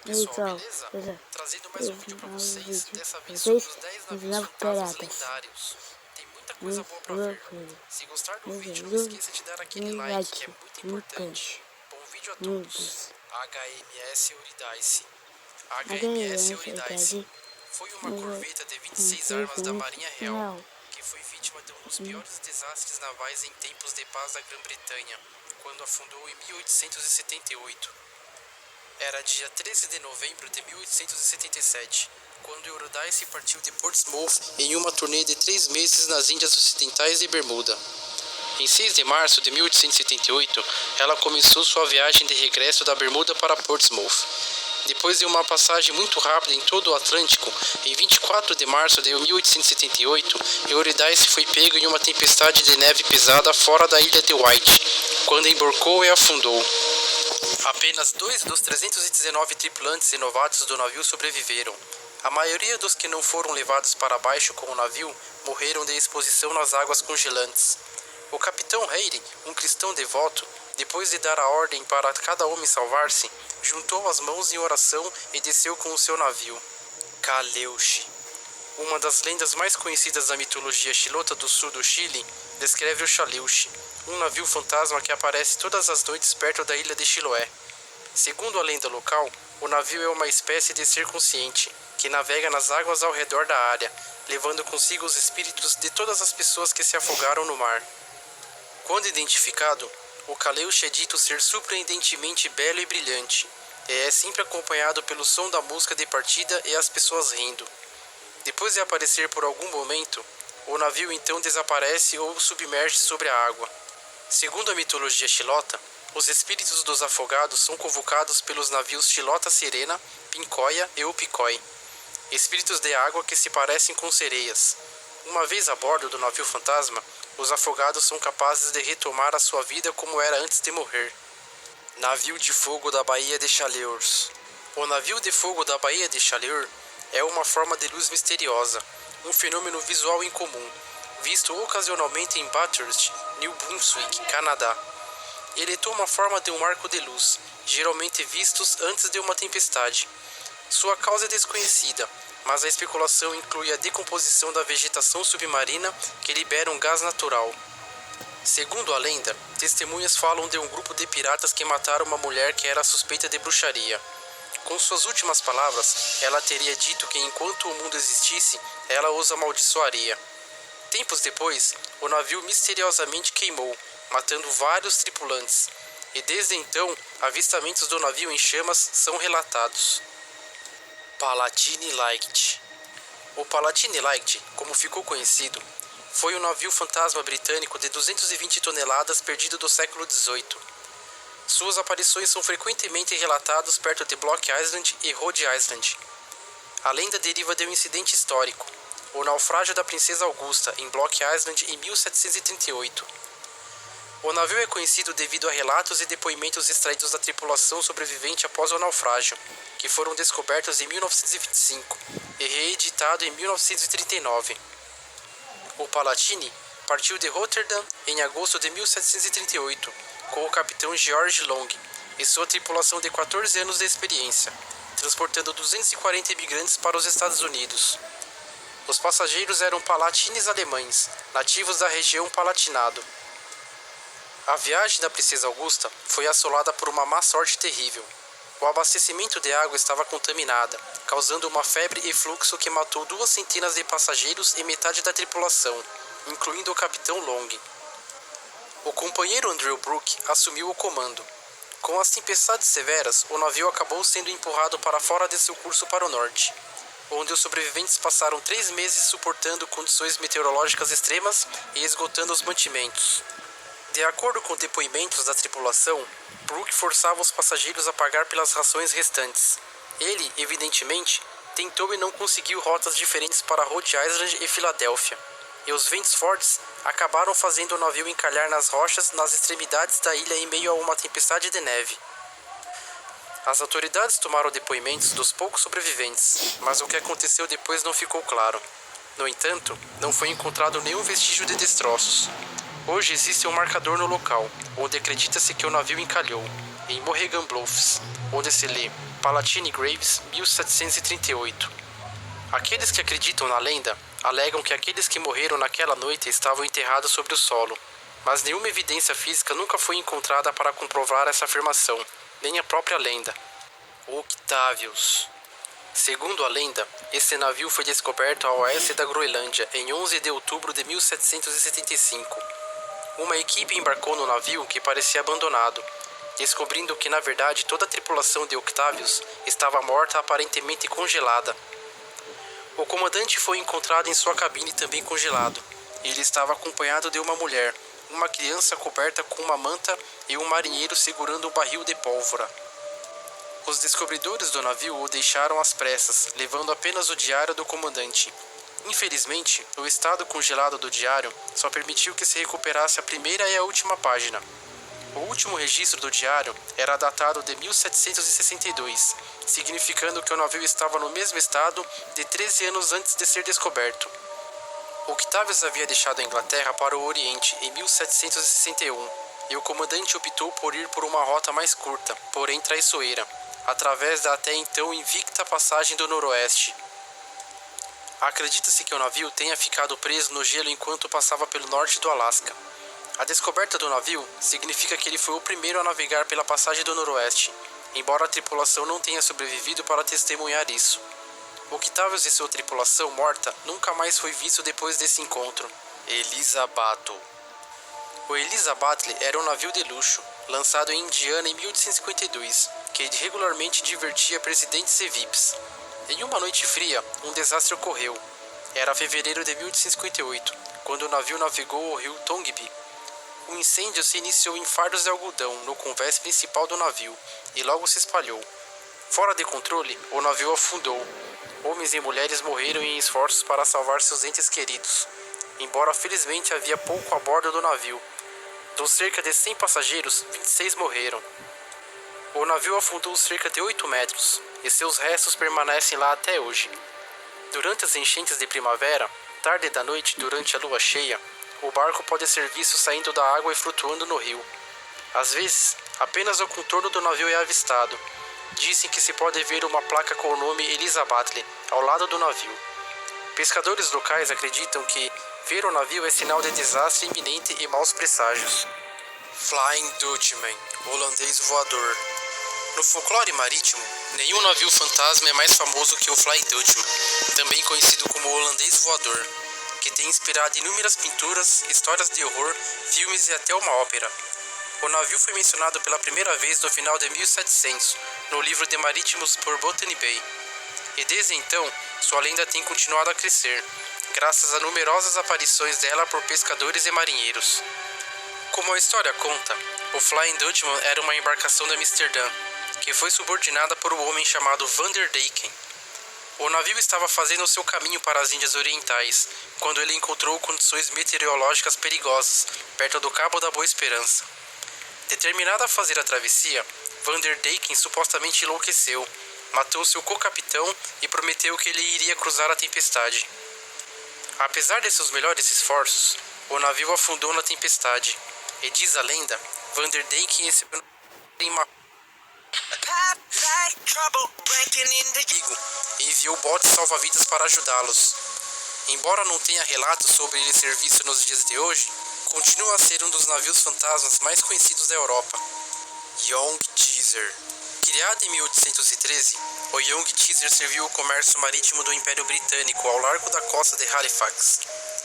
pessoal, beleza? Trazendo mais um vídeo pra vocês, dessa vez sobre os 10 navios fantasmas lendários. Tem muita coisa boa pra ver. Se gostar do vídeo, não esqueça de dar aquele like, que é muito importante. Bom vídeo a todos. HMS Eurydice. HMS Eurydice foi uma corveta de 26 armas da Marinha Real, que foi vítima de um dos piores desastres navais em tempos de paz da Grã-Bretanha, quando afundou em 1878. Era dia 13 de novembro de 1877, quando Eurydice partiu de Portsmouth em uma turnê de 3 meses nas Índias Ocidentais e Bermuda. Em 6 de março de 1878, ela começou sua viagem de regresso da Bermuda para Portsmouth. Depois de uma passagem muito rápida em todo o Atlântico, em 24 de março de 1878, Eurydice foi pego em uma tempestade de neve pesada fora da ilha de Wight, quando embarcou e afundou. Apenas 2 dos 319 tripulantes e novatos do navio sobreviveram. A maioria dos que não foram levados para baixo com o navio morreram de exposição nas águas congelantes. O capitão Hayden, um cristão devoto, depois de dar a ordem para cada homem salvar-se, juntou as mãos em oração e desceu com o seu navio. Caleuche. Uma das lendas mais conhecidas da mitologia chilota do sul do Chile descreve o Caleuche, um navio fantasma que aparece todas as noites perto da ilha de Chiloé. Segundo a lenda local, o navio é uma espécie de ser consciente, que navega nas águas ao redor da área, levando consigo os espíritos de todas as pessoas que se afogaram no mar. Quando identificado, o Caleuche é dito ser surpreendentemente belo e brilhante, e é sempre acompanhado pelo som da música de partida e as pessoas rindo. Depois de aparecer por algum momento, o navio então desaparece ou submerge sobre a água. Segundo a mitologia chilota, os espíritos dos afogados são convocados pelos navios Chilota Sirena, Pincóia e Upicói, espíritos de água que se parecem com sereias. Uma vez a bordo do navio fantasma, os afogados são capazes de retomar a sua vida como era antes de morrer. Navio de fogo da Baía de Chaleurs. O navio de fogo da Baía de Chaleurs é uma forma de luz misteriosa, um fenômeno visual incomum, visto ocasionalmente em Bathurst, New Brunswick, Canadá. Ele toma a forma de um arco de luz, geralmente vistos antes de uma tempestade. Sua causa é desconhecida, mas a especulação inclui a decomposição da vegetação submarina que libera um gás natural. Segundo a lenda, testemunhas falam de um grupo de piratas que mataram uma mulher que era suspeita de bruxaria. Com suas últimas palavras, ela teria dito que enquanto o mundo existisse, ela os amaldiçoaria. Tempos depois, o navio misteriosamente queimou, matando vários tripulantes, e desde então, avistamentos do navio em chamas são relatados. Palatine Light. O Palatine Light, como ficou conhecido, foi um navio fantasma britânico de 220 toneladas perdido do século XVIII. Suas aparições são frequentemente relatadas perto de Block Island e Rhode Island. A lenda deriva de um incidente histórico, o naufrágio da Princesa Augusta em Block Island em 1738. O navio é conhecido devido a relatos e depoimentos extraídos da tripulação sobrevivente após o naufrágio, que foram descobertos em 1925 e reeditado em 1939. O Palatine partiu de Rotterdam em agosto de 1738, com o capitão George Long e sua tripulação de 14 anos de experiência, transportando 240 imigrantes para os Estados Unidos. Os passageiros eram palatines alemães, nativos da região Palatinado. A viagem da Princesa Augusta foi assolada por uma má sorte terrível. O abastecimento de água estava contaminada, causando uma febre e fluxo que matou 2 centenas de passageiros e metade da tripulação, incluindo o capitão Long. O companheiro Andrew Brooke assumiu o comando. Com as tempestades severas, o navio acabou sendo empurrado para fora de seu curso para o norte, onde os sobreviventes passaram 3 meses suportando condições meteorológicas extremas e esgotando os mantimentos. De acordo com depoimentos da tripulação, Brooke forçava os passageiros a pagar pelas rações restantes. Ele, evidentemente, tentou e não conseguiu rotas diferentes para Rhode Island e Filadélfia, e os ventos fortes acabaram fazendo o navio encalhar nas rochas nas extremidades da ilha em meio a uma tempestade de neve. As autoridades tomaram depoimentos dos poucos sobreviventes, mas o que aconteceu depois não ficou claro. No entanto, não foi encontrado nenhum vestígio de destroços. Hoje existe um marcador no local, onde acredita-se que o navio encalhou, em Mohegan Bluffs, onde se lê Palatine Graves, 1738. Aqueles que acreditam na lenda alegam que aqueles que morreram naquela noite estavam enterrados sobre o solo, mas nenhuma evidência física nunca foi encontrada para comprovar essa afirmação, nem a própria lenda. Octavius. Segundo a lenda, esse navio foi descoberto a oeste da Groenlândia em 11 de outubro de 1775. Uma equipe embarcou no navio que parecia abandonado, descobrindo que na verdade toda a tripulação de Octavius estava morta, aparentemente congelada. O comandante foi encontrado em sua cabine também congelado. Ele estava acompanhado de uma mulher, uma criança coberta com uma manta e um marinheiro segurando um barril de pólvora. Os descobridores do navio o deixaram às pressas, levando apenas o diário do comandante. Infelizmente, o estado congelado do diário só permitiu que se recuperasse a primeira e a última página. O último registro do diário era datado de 1762, significando que o navio estava no mesmo estado de 13 anos antes de ser descoberto. Octavius havia deixado a Inglaterra para o Oriente em 1761, e o comandante optou por ir por uma rota mais curta, porém traiçoeira, através da até então invicta passagem do Noroeste. Acredita-se que o navio tenha ficado preso no gelo enquanto passava pelo norte do Alasca. A descoberta do navio significa que ele foi o primeiro a navegar pela passagem do Noroeste, embora a tripulação não tenha sobrevivido para testemunhar isso. Octavius e sua tripulação morta nunca mais foi visto depois desse encontro. Elisabato. O Elisabatle era um navio de luxo, lançado em Indiana em 1852, que regularmente divertia presidentes e VIPs. Em uma noite fria, um desastre ocorreu. Era fevereiro de 1858, quando o navio navegou o rio Tongbee. O incêndio se iniciou em fardos de algodão no convés principal do navio e logo se espalhou. Fora de controle, o navio afundou. Homens e mulheres morreram em esforços para salvar seus entes queridos, embora felizmente havia pouco a bordo do navio. Dos cerca de 100 passageiros, 26 morreram. O navio afundou cerca de 8 metros, e seus restos permanecem lá até hoje. Durante as enchentes de primavera, tarde da noite durante a lua cheia, o barco pode ser visto saindo da água e flutuando no rio. Às vezes, apenas o contorno do navio é avistado. Dizem que se pode ver uma placa com o nome Elisabatle ao lado do navio. Pescadores locais acreditam que ver o navio é sinal de desastre iminente e maus presságios. Flying Dutchman, holandês voador. No folclore marítimo, nenhum navio fantasma é mais famoso que o Flying Dutchman, também conhecido como holandês voador, que tem inspirado inúmeras pinturas, histórias de horror, filmes e até uma ópera. O navio foi mencionado pela primeira vez no final de 1700, no livro de Marítimos por Botany Bay. E desde então, sua lenda tem continuado a crescer, graças a numerosas aparições dela por pescadores e marinheiros. Como a história conta, o Flying Dutchman era uma embarcação de Amsterdã, que foi subordinada por um homem chamado Van der Deycken. O navio estava fazendo seu caminho para as Índias Orientais, quando ele encontrou condições meteorológicas perigosas, perto do Cabo da Boa Esperança. Determinado a fazer a travessia, Van der Deycken supostamente enlouqueceu, matou seu co-capitão e prometeu que ele iria cruzar a tempestade. Apesar de seus melhores esforços, o navio afundou na tempestade, e diz a lenda, Van der Deycken recebeu em uma e enviou botes salva-vidas para ajudá-los. Embora não tenha relatos sobre ele ser visto nos dias de hoje, continua a ser um dos navios fantasmas mais conhecidos da Europa. Young Teaser. Criado em 1813, o Young Teaser serviu o comércio marítimo do Império Britânico ao largo da costa de Halifax.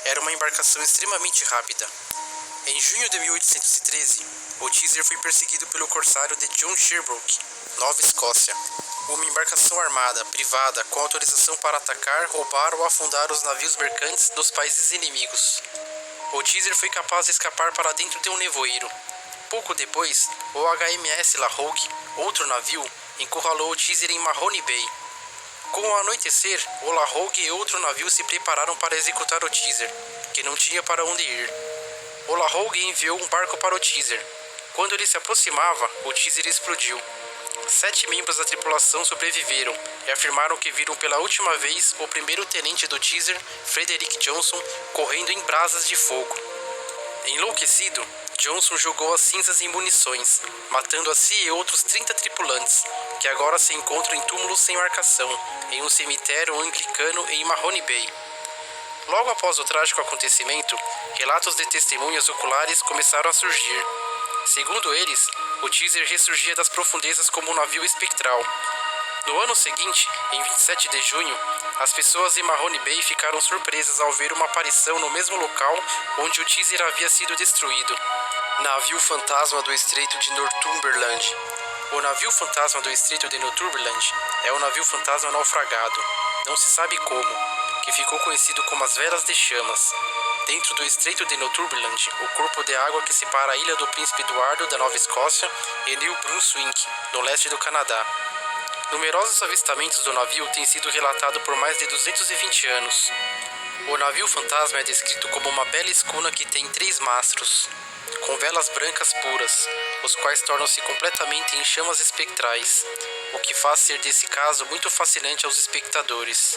Era uma embarcação extremamente rápida. Em junho de 1813, o Teaser foi perseguido pelo corsário de John Sherbrooke, Nova Escócia, uma embarcação armada, privada, com autorização para atacar, roubar ou afundar os navios mercantes dos países inimigos. O Teaser foi capaz de escapar para dentro de um nevoeiro. Pouco depois, o HMS La Rogue, outro navio, encurralou o Teaser em Mahone Bay. Com o anoitecer, o La Rogue e outro navio se prepararam para executar o Teaser, que não tinha para onde ir. O La Rogue enviou um barco para o Teaser. Quando ele se aproximava, o Teaser explodiu. 7 membros da tripulação sobreviveram e afirmaram que viram pela última vez o primeiro tenente do Teaser, Frederick Johnson, correndo em brasas de fogo. Enlouquecido, Johnson jogou as cinzas em munições, matando a si e outros 30 tripulantes, que agora se encontram em túmulos sem marcação, em um cemitério anglicano em Mahone Bay. Logo após o trágico acontecimento, relatos de testemunhas oculares começaram a surgir. Segundo eles, o Teaser ressurgia das profundezas como um navio espectral. No ano seguinte, em 27 de junho, as pessoas em Mahone Bay ficaram surpresas ao ver uma aparição no mesmo local onde o Teaser havia sido destruído. Navio fantasma do Estreito de Northumberland. O navio fantasma do Estreito de Northumberland é um navio fantasma naufragado, não se sabe como, que ficou conhecido como as Velas de Chamas. Dentro do Estreito de Northumberland, o corpo de água que separa a ilha do Príncipe Eduardo da Nova Escócia e New Brunswick, no leste do Canadá. Numerosos avistamentos do navio têm sido relatados por mais de 220 anos. O navio fantasma é descrito como uma bela escuna que tem 3 mastros, com velas brancas puras, os quais tornam-se completamente em chamas espectrais, o que faz ser desse caso muito fascinante aos espectadores.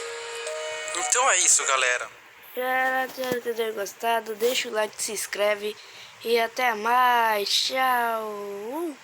Então é isso, galera. Espero ter gostado. Deixa o like, se inscreve e até mais. Tchau.